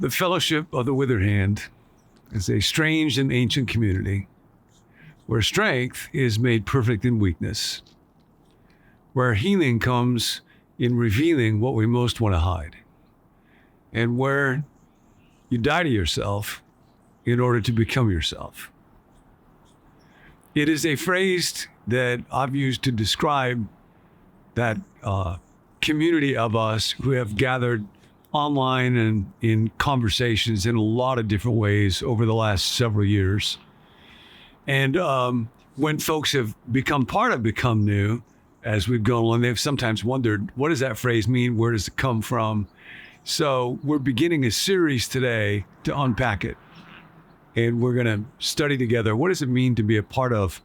The Fellowship of the Withered Hand is a strange and ancient community where strength is made perfect in weakness, where healing comes in revealing what we most want to hide, and where you die to yourself in order to become yourself. It is a phrase that I've used to describe that community of us who have gathered online and in conversations in a lot of different ways over the last several years. And when folks have become part of Become New, as we've gone along, they've sometimes wondered, what does that phrase mean? Where does it come from? So we're beginning a series today to unpack it. And we're going to study together, what does it mean to be a part of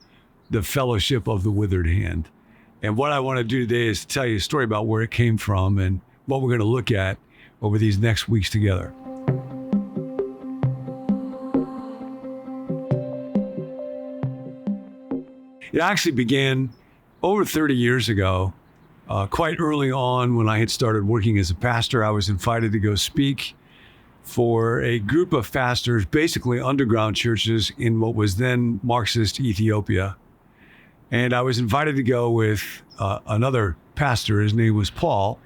the Fellowship of the Withered Hand? And what I want to do today is tell you a story about where it came from and what we're going to look at over these next weeks together. It actually began over 30 years ago, quite early on when I had started working as a pastor. I was invited to go speak for a group of pastors, basically underground churches in what was then Marxist Ethiopia. And I was invited to go with another pastor. His name was Paul.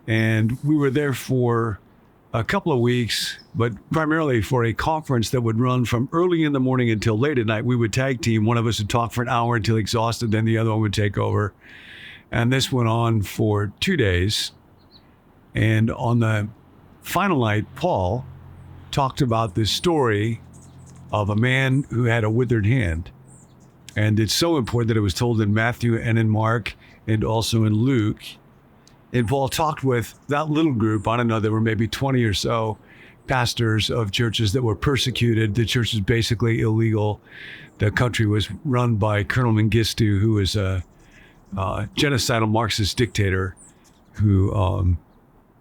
And we were there for a couple of weeks, but primarily for a conference that would run from early in the morning until late at night. We would tag team. One of us would talk for an hour until exhausted, then the other one would take over. And this went on for 2 days. And on the final night, Paul talked about this story of a man who had a withered hand. And it's so important that it was told in Matthew and in Mark and also in Luke. And Paul talked with that little group. I don't know, there were maybe 20 or so pastors of churches that were persecuted. The church was basically illegal. The country was run by Colonel Mengistu, who was a genocidal Marxist dictator who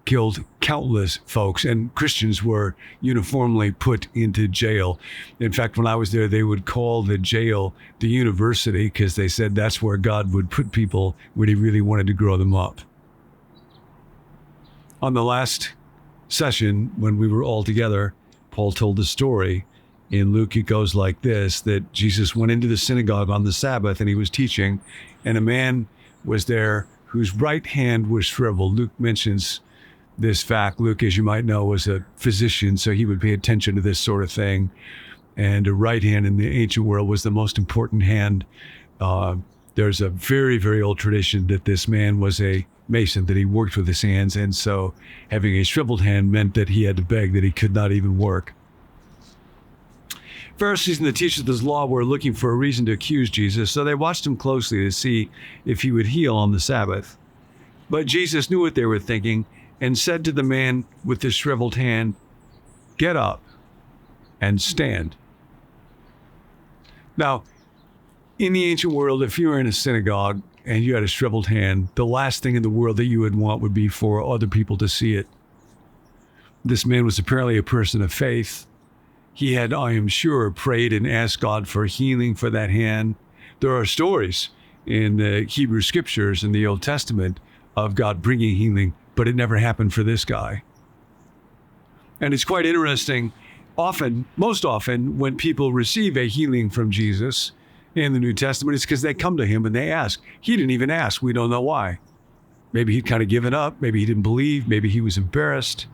killed countless folks, and Christians were uniformly put into jail. In fact, when I was there, they would call the jail the university because they said that's where God would put people when he really wanted to grow them up. On the last session, when we were all together, Paul told the story. In Luke, it goes like this, that Jesus went into the synagogue on the Sabbath and he was teaching, and a man was there whose right hand was shriveled. Luke mentions this fact. Luke, as you might know, was a physician, so he would pay attention to this sort of thing. And a right hand in the ancient world was the most important hand. There's a very, very old tradition that this man was a mason, that he worked with his hands. And so having a shriveled hand meant that he had to beg, that he could not even work. Pharisees and the teachers of this law were looking for a reason to accuse Jesus, so they watched him closely to see if he would heal on the Sabbath. But Jesus knew what they were thinking and said to the man with the shriveled hand, "Get up and stand." Now, in the ancient world, if you were in a synagogue and you had a shriveled hand, the last thing in the world that you would want would be for other people to see it. This man was apparently a person of faith. He had, I am sure, prayed and asked God for healing for that hand. There are stories in the Hebrew scriptures in the Old Testament of God bringing healing, but it never happened for this guy. And it's quite interesting. Most often, when people receive a healing from Jesus in the New Testament, it's because they come to him and they ask. He didn't even ask. We don't know why. Maybe he'd kind of given up. Maybe he didn't believe. Maybe he was embarrassed.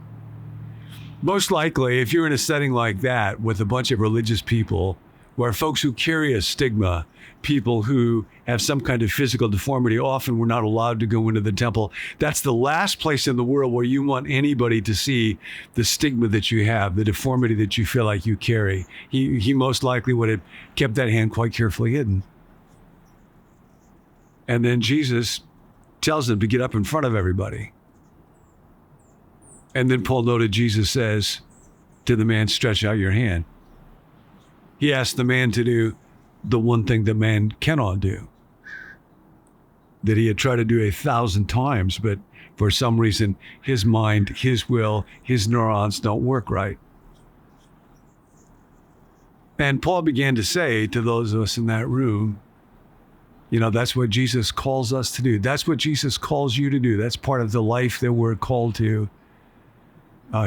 Most likely, if you're in a setting like that with a bunch of religious people, where folks who carry a stigma, people who have some kind of physical deformity, often were not allowed to go into the temple. That's the last place in the world where you want anybody to see the stigma that you have, the deformity that you feel like you carry. He most likely would have kept that hand quite carefully hidden. And then Jesus tells them to get up in front of everybody. And then Paul noted Jesus says to the man, "Stretch out your hand." He asked the man to do the one thing that man cannot do, that he had tried to do 1,000 times, but for some reason, his mind, his will, his neurons don't work right. And Paul began to say to those of us in that room, that's what Jesus calls us to do. That's what Jesus calls you to do. That's part of the life that we're called to.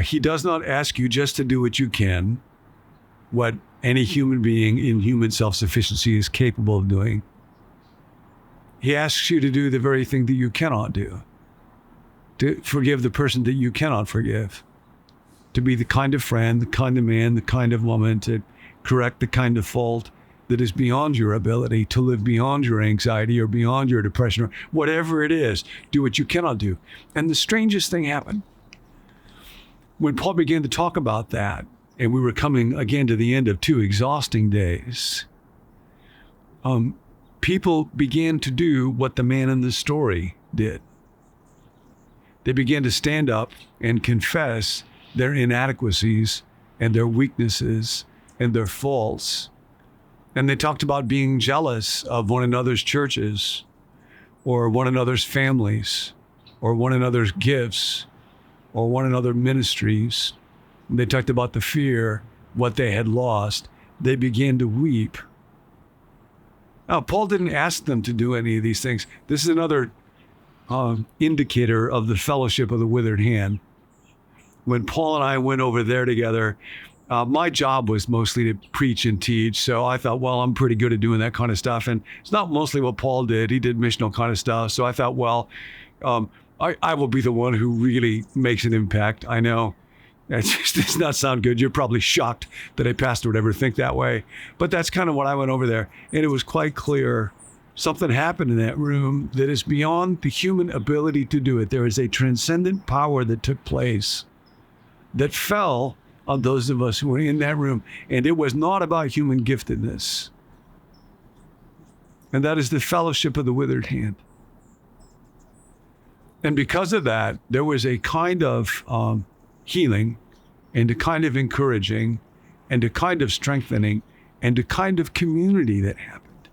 He does not ask you just to do what you can, what any human being in human self-sufficiency is capable of doing. He asks you to do the very thing that you cannot do, to forgive the person that you cannot forgive, to be the kind of friend, the kind of man, the kind of woman, to correct the kind of fault that is beyond your ability, to live beyond your anxiety or beyond your depression or whatever it is. Do what you cannot do. And the strangest thing happened. When Paul began to talk about that, and we were coming again to the end of 2 exhausting days, people began to do what the man in the story did. They began to stand up and confess their inadequacies and their weaknesses and their faults. And they talked about being jealous of one another's churches or one another's families or one another's gifts or one another's ministries. They talked about the fear, what they had lost. They began to weep. Now, Paul didn't ask them to do any of these things. This is another indicator of the fellowship of the withered hand. When Paul and I went over there together, my job was mostly to preach and teach. So I thought, well, I'm pretty good at doing that kind of stuff. And it's not mostly what Paul did. He did missional kind of stuff. So I thought, well, I will be the one who really makes an impact. I know it just does not sound good. You're probably shocked that a pastor would ever think that way. But that's kind of what I went over there. And it was quite clear something happened in that room that is beyond the human ability to do it. There is a transcendent power that took place that fell on those of us who were in that room. And it was not about human giftedness. And that is the fellowship of the withered hand. And because of that, there was a kind of healing and a kind of encouraging and a kind of strengthening and a kind of community that happened.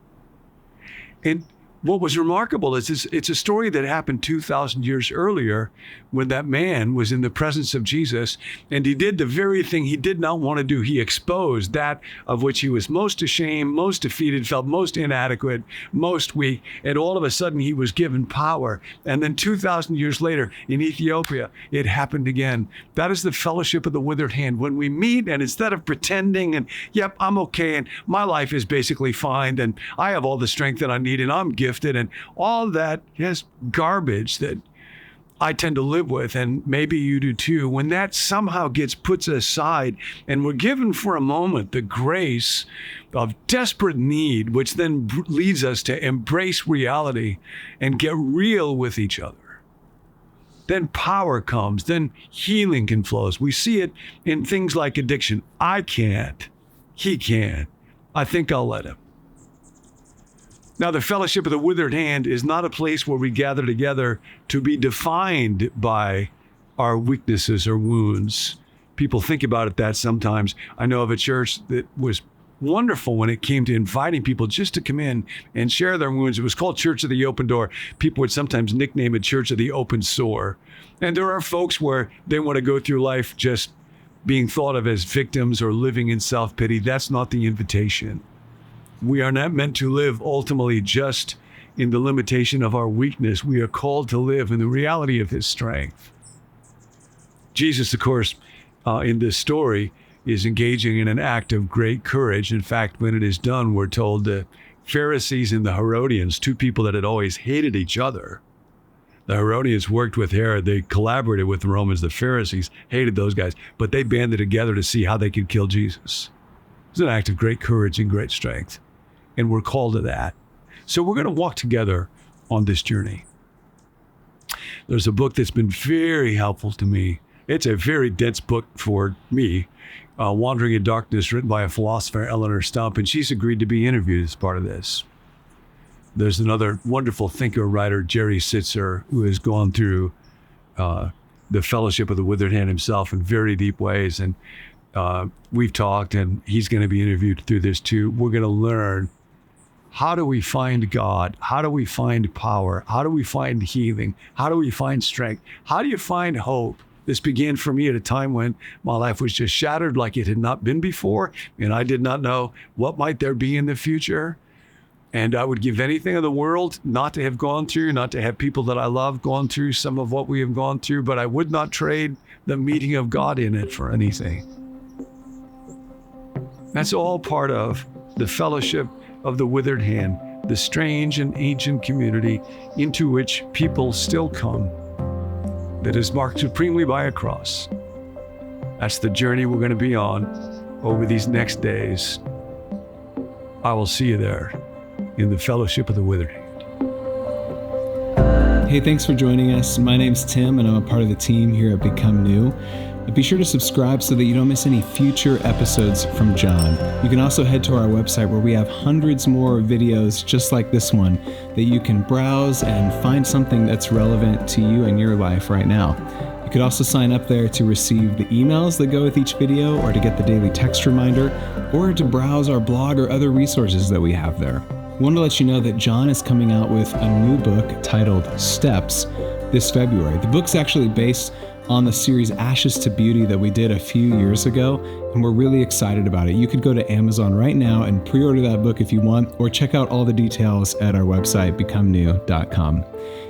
And what was remarkable is it's a story that happened 2,000 years earlier when that man was in the presence of Jesus, and he did the very thing he did not want to do. He exposed that of which he was most ashamed, most defeated, felt most inadequate, most weak, and all of a sudden he was given power. And then 2,000 years later in Ethiopia, it happened again. That is the fellowship of the withered hand. When we meet, and instead of pretending and, yep, I'm okay, and my life is basically fine, and I have all the strength that I need, and I'm gifted, and all that, yes, garbage that I tend to live with, and maybe you do too, when that somehow gets put aside and we're given for a moment the grace of desperate need, which then leads us to embrace reality and get real with each other, then power comes, then healing can flow. We see it in things like addiction. I can't, he can. I think I'll let him. Now, the fellowship of the withered hand is not a place where we gather together to be defined by our weaknesses or wounds. People think about it that sometimes. I know of a church that was wonderful when it came to inviting people just to come in and share their wounds. It was called Church of the Open Door. People would sometimes nickname it Church of the Open Sore. And there are folks where they want to go through life just being thought of as victims or living in self-pity. That's not the invitation. We are not meant to live ultimately just in the limitation of our weakness. We are called to live in the reality of his strength. Jesus, of course, in this story, is engaging in an act of great courage. In fact, when it is done, we're told the Pharisees and the Herodians, 2 people that had always hated each other. The Herodians worked with Herod. They collaborated with the Romans. The Pharisees hated those guys, but they banded together to see how they could kill Jesus. It was an act of great courage and great strength. And we're called to that. So we're going to walk together on this journey. There's a book that's been very helpful to me. It's a very dense book for me, Wandering in Darkness, written by a philosopher, Eleanor Stump, and she's agreed to be interviewed as part of this. There's another wonderful thinker, writer, Jerry Sitzer, who has gone through the fellowship of the withered hand himself in very deep ways. And we've talked, and he's going to be interviewed through this too. We're going to learn, how do we find God? How do we find power? How do we find healing? How do we find strength? How do you find hope? This began for me at a time when my life was just shattered like it had not been before, and I did not know what might there be in the future. And I would give anything in the world not to have gone through, not to have people that I love gone through some of what we have gone through, but I would not trade the meeting of God in it for anything. That's all part of the fellowship of the withered hand, the strange and ancient community into which people still come, that is marked supremely by a cross. That's the journey we're going to be on over these next days. I will see you there in the fellowship of the withered hand. Hey, thanks for joining us. My name's Tim, and I'm a part of the team here at Become New. Be sure to subscribe so that you don't miss any future episodes from John. You can also head to our website where we have hundreds more videos just like this one that you can browse and find something that's relevant to you and your life right now. You could also sign up there to receive the emails that go with each video, or to get the daily text reminder, or to browse our blog or other resources that we have there. I want to let you know that John is coming out with a new book titled Steps this February. The book's actually based on the series Ashes to Beauty that we did a few years ago, and we're really excited about it. You could go to Amazon right now and pre-order that book if you want, or check out all the details at our website, becomenew.com.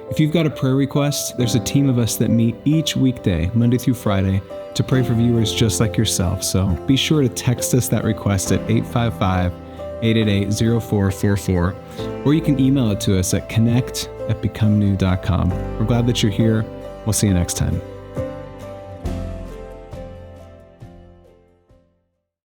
If you've got a prayer request, there's a team of us that meet each weekday, Monday through Friday, to pray for viewers just like yourself. So be sure to text us that request at 855-888-0444, or you can email it to us at connect@becomenew.com. We're glad that you're here. We'll see you next time.